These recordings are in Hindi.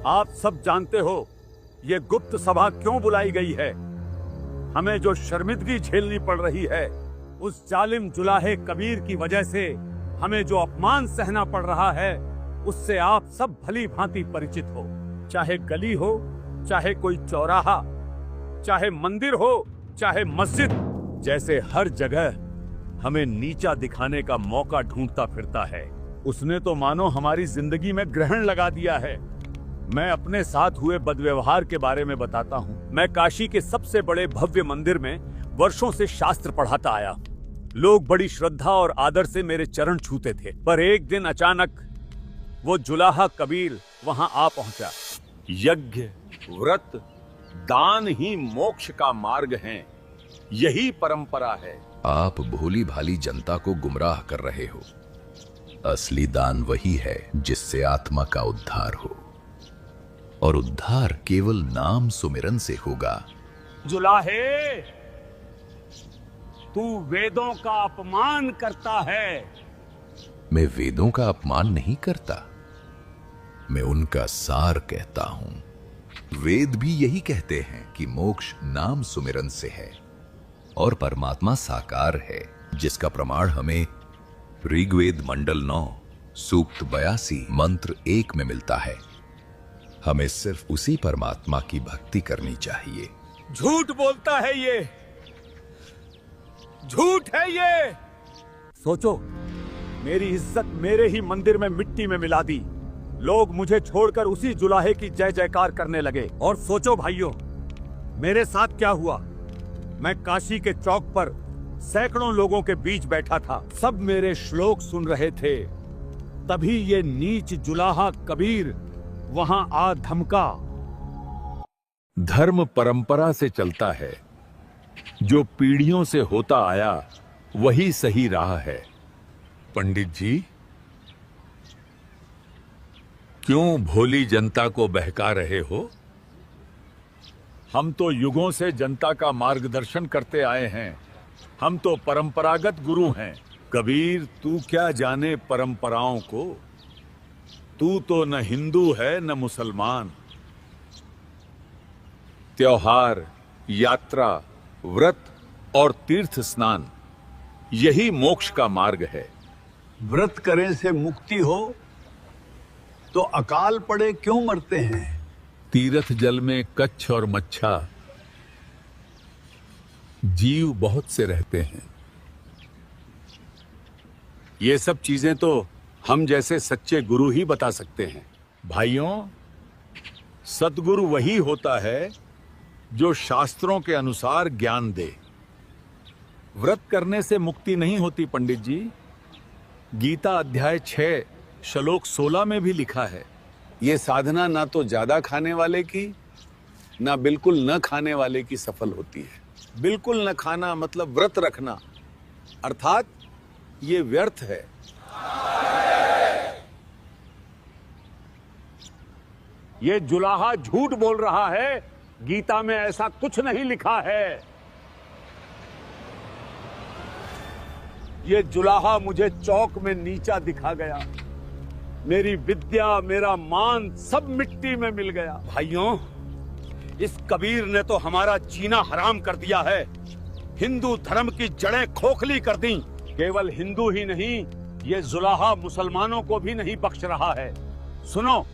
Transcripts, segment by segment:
आप सब जानते हो ये गुप्त सभा क्यों बुलाई गई है। हमें जो शर्मिंदगी झेलनी पड़ रही है, उस जालिम जुलाहे कबीर की वजह से हमें जो अपमान सहना पड़ रहा है, उससे आप सब भली भांति परिचित हो। चाहे गली हो, चाहे कोई चौराहा, चाहे मंदिर हो, चाहे मस्जिद, जैसे हर जगह हमें नीचा दिखाने का मौका ढूंढता फिरता है। उसने तो मानो हमारी जिंदगी में ग्रहण लगा दिया है। मैं अपने साथ हुए बदव्यवहार के बारे में बताता हूँ। मैं काशी के सबसे बड़े भव्य मंदिर में वर्षों से शास्त्र पढ़ाता आया। लोग बड़ी श्रद्धा और आदर से मेरे चरण छूते थे, पर एक दिन अचानक वो जुलाहा कबीर वहां आ पहुंचा। यज्ञ, व्रत, दान ही मोक्ष का मार्ग हैं, यही परंपरा है। आप भोली भाली जनता को गुमराह कर रहे हो। असली दान वही है जिससे आत्मा का उद्धार हो, और उद्धार केवल नाम सुमिरन से होगा। जुलाहे, तू वेदों का अपमान करता है। मैं वेदों का अपमान नहीं करता, मैं उनका सार कहता हूं। वेद भी यही कहते हैं कि मोक्ष नाम सुमिरन से है और परमात्मा साकार है, जिसका प्रमाण हमें ऋग्वेद मंडल 9 सूक्त 82 मंत्र 1 में मिलता है। हमें सिर्फ उसी परमात्मा की भक्ति करनी चाहिए। झूठ बोलता है ये, झूठ है ये। सोचो, मेरी इज्जत मेरे ही मंदिर में मिट्टी में मिला दी। लोग मुझे छोड़कर उसी जुलाहे की जय जयकार करने लगे। और सोचो भाइयों, मेरे साथ क्या हुआ। मैं काशी के चौक पर सैकड़ों लोगों के बीच बैठा था। सब मेरे श्लोक सुन रहे थे। तभी ये नीच जुलाहा कबीर वहां आ धमका। धर्म परंपरा से चलता है, जो पीढ़ियों से होता आया वही सही राह है। पंडित जी, क्यों भोली जनता को बहका रहे हो? हम तो युगों से जनता का मार्गदर्शन करते आए हैं। हम तो परंपरागत गुरु हैं। कबीर, तू क्या जाने परंपराओं को। तू तो न हिंदू है न मुसलमान। त्योहार, यात्रा, व्रत और तीर्थ स्नान, यही मोक्ष का मार्ग है। व्रत करें से मुक्ति हो तो अकाल पड़े क्यों मरते हैं? तीर्थ जल में कच्छ और मच्छा जीव बहुत से रहते हैं। ये सब चीजें तो हम जैसे सच्चे गुरु ही बता सकते हैं। भाइयों, सतगुरु वही होता है जो शास्त्रों के अनुसार ज्ञान दे। व्रत करने से मुक्ति नहीं होती पंडित जी। गीता अध्याय 6 श्लोक 16 में भी लिखा है, ये साधना ना तो ज्यादा खाने वाले की, ना बिल्कुल न खाने वाले की सफल होती है। बिल्कुल न खाना मतलब व्रत रखना, अर्थात ये व्यर्थ है। ये जुलाहा झूठ बोल रहा है। गीता में ऐसा कुछ नहीं लिखा है। ये जुलाहा मुझे चौक में नीचा दिखा गया। मेरी विद्या, मेरा मान सब मिट्टी में मिल गया। भाइयों, इस कबीर ने तो हमारा जीना हराम कर दिया है। हिंदू धर्म की जड़ें खोखली कर दी। केवल हिंदू ही नहीं, ये जुलाहा मुसलमानों को भी नहीं बख्श रहा है। सुनो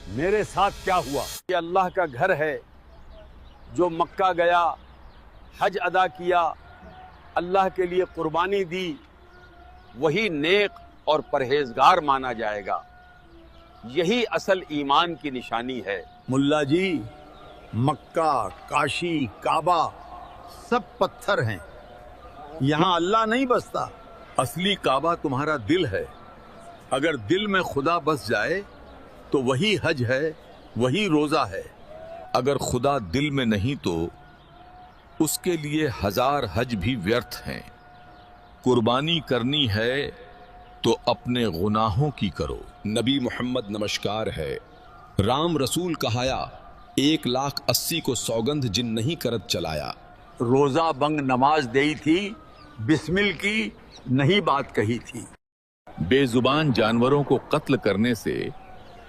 मेरे साथ क्या हुआ। ये अल्लाह का घर है। जो मक्का गया, हज अदा किया, अल्लाह के लिए कुर्बानी दी, वही नेक और परहेजगार माना जाएगा। यही असल ईमान की निशानी है। मुल्ला जी, मक्का, काशी, काबा सब पत्थर हैं। यहाँ अल्लाह नहीं बसता। असली काबा तुम्हारा दिल है। अगर दिल में खुदा बस जाए तो वही हज है, वही रोजा है। अगर खुदा दिल में नहीं तो उसके लिए 1000 हज भी व्यर्थ हैं। कुर्बानी करनी है तो अपने गुनाहों की करो। नबी मोहम्मद नमस्कार है। राम रसूल कहाया, 1,80,000 को सौगंध जिन नहीं करत चलाया। रोजा बंग नमाज देई थी, बिस्मिल की नहीं बात कही थी। बेजुबान जानवरों को कत्ल करने से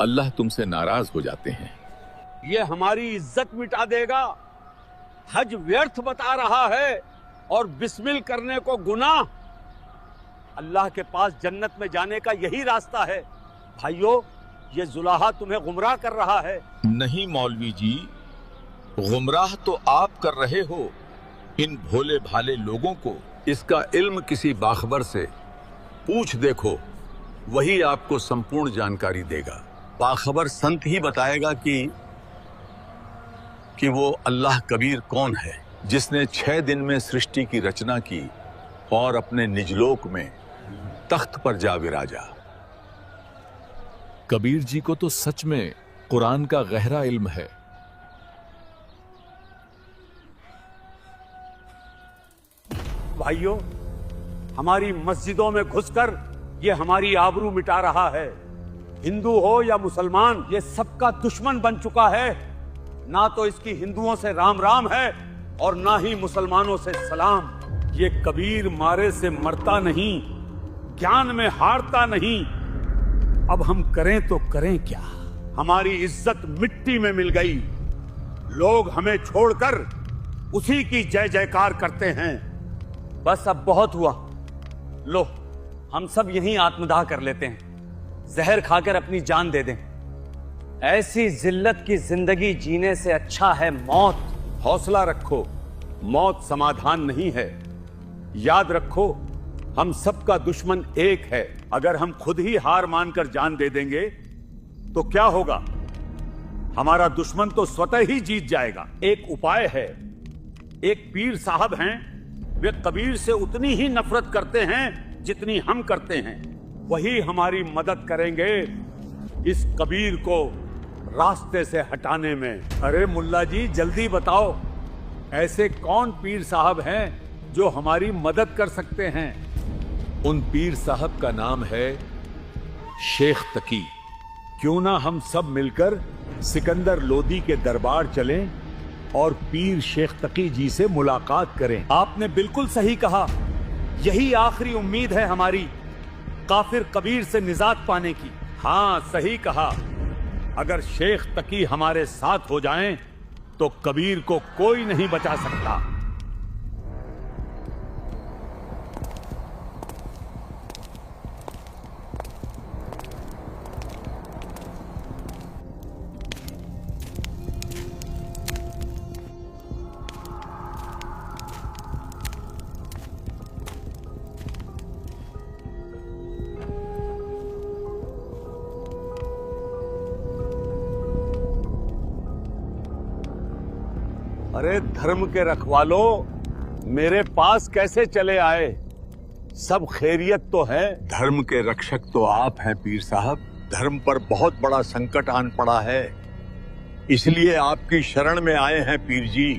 अल्लाह तुमसे नाराज हो जाते हैं। ये हमारी इज्जत मिटा देगा। हज व्यर्थ बता रहा है और बिस्मिल करने को गुनाह। अल्लाह के पास जन्नत में जाने का यही रास्ता है। भाइयों, ये जुलाहा तुम्हें गुमराह कर रहा है। नहीं मौलवी जी, गुमराह तो आप कर रहे हो इन भोले भाले लोगों को। इसका इल्म किसी बाखबर से पूछ देखो, वही आपको संपूर्ण जानकारी देगा। बाखबर संत ही बताएगा कि वो अल्लाह कबीर कौन है, जिसने 6 दिन में सृष्टि की रचना की और अपने निजलोक में तख्त पर जा विराजा। कबीर जी को तो सच में कुरान का गहरा इल्म है। भाइयों, हमारी मस्जिदों में घुसकर ये हमारी आबरू मिटा रहा है। हिंदू हो या मुसलमान, ये सबका दुश्मन बन चुका है। ना तो इसकी हिंदुओं से राम राम है और ना ही मुसलमानों से सलाम। ये कबीर मारे से मरता नहीं, ज्ञान में हारता नहीं। अब हम करें तो करें क्या? हमारी इज्जत मिट्टी में मिल गई। लोग हमें छोड़कर उसी की जय जयकार करते हैं। बस अब बहुत हुआ। लो, हम सब यहीं आत्मदाह कर लेते हैं। जहर खाकर अपनी जान दे दें। ऐसी जिल्लत की जिंदगी जीने से अच्छा है मौत। हौसला रखो, मौत समाधान नहीं है। याद रखो, हम सबका दुश्मन एक है। अगर हम खुद ही हार मानकर जान दे देंगे तो क्या होगा? हमारा दुश्मन तो स्वतः ही जीत जाएगा। एक उपाय है। एक पीर साहब हैं, वे कबीर से उतनी ही नफरत करते हैं जितनी हम करते हैं। वही हमारी मदद करेंगे इस कबीर को रास्ते से हटाने में। अरे मुल्ला जी, जल्दी बताओ, ऐसे कौन पीर साहब हैं जो हमारी मदद कर सकते हैं? उन पीर साहब का नाम है शेख तकी। क्यों ना हम सब मिलकर सिकंदर लोदी के दरबार चलें और पीर शेख तकी जी से मुलाकात करें। आपने बिल्कुल सही कहा। यही आखिरी उम्मीद है हमारी काफिर कबीर से निजात पाने की। हाँ, सही कहा। अगर शेख तकी हमारे साथ हो जाएं तो कबीर को कोई नहीं बचा सकता। अरे धर्म के रखवालों, मेरे पास कैसे चले आए? सब खैरियत तो है? धर्म के रक्षक तो आप हैं पीर साहब। धर्म पर बहुत बड़ा संकट आन पड़ा है, इसलिए आपकी शरण में आए हैं पीर जी।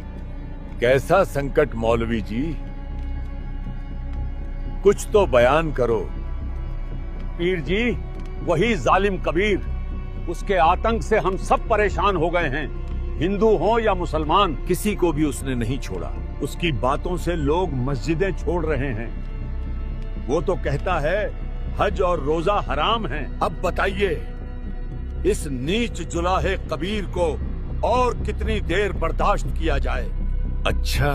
कैसा संकट मौलवी जी? कुछ तो बयान करो। पीर जी, वही जालिम कबीर, उसके आतंक से हम सब परेशान हो गए हैं। हिंदू हो या मुसलमान, किसी को भी उसने नहीं छोड़ा। उसकी बातों से लोग मस्जिदें छोड़ रहे हैं। वो तो कहता है हज और रोजा हराम हैं। अब बताइए, इस नीच जुलाहे कबीर को और कितनी देर बर्दाश्त किया जाए? अच्छा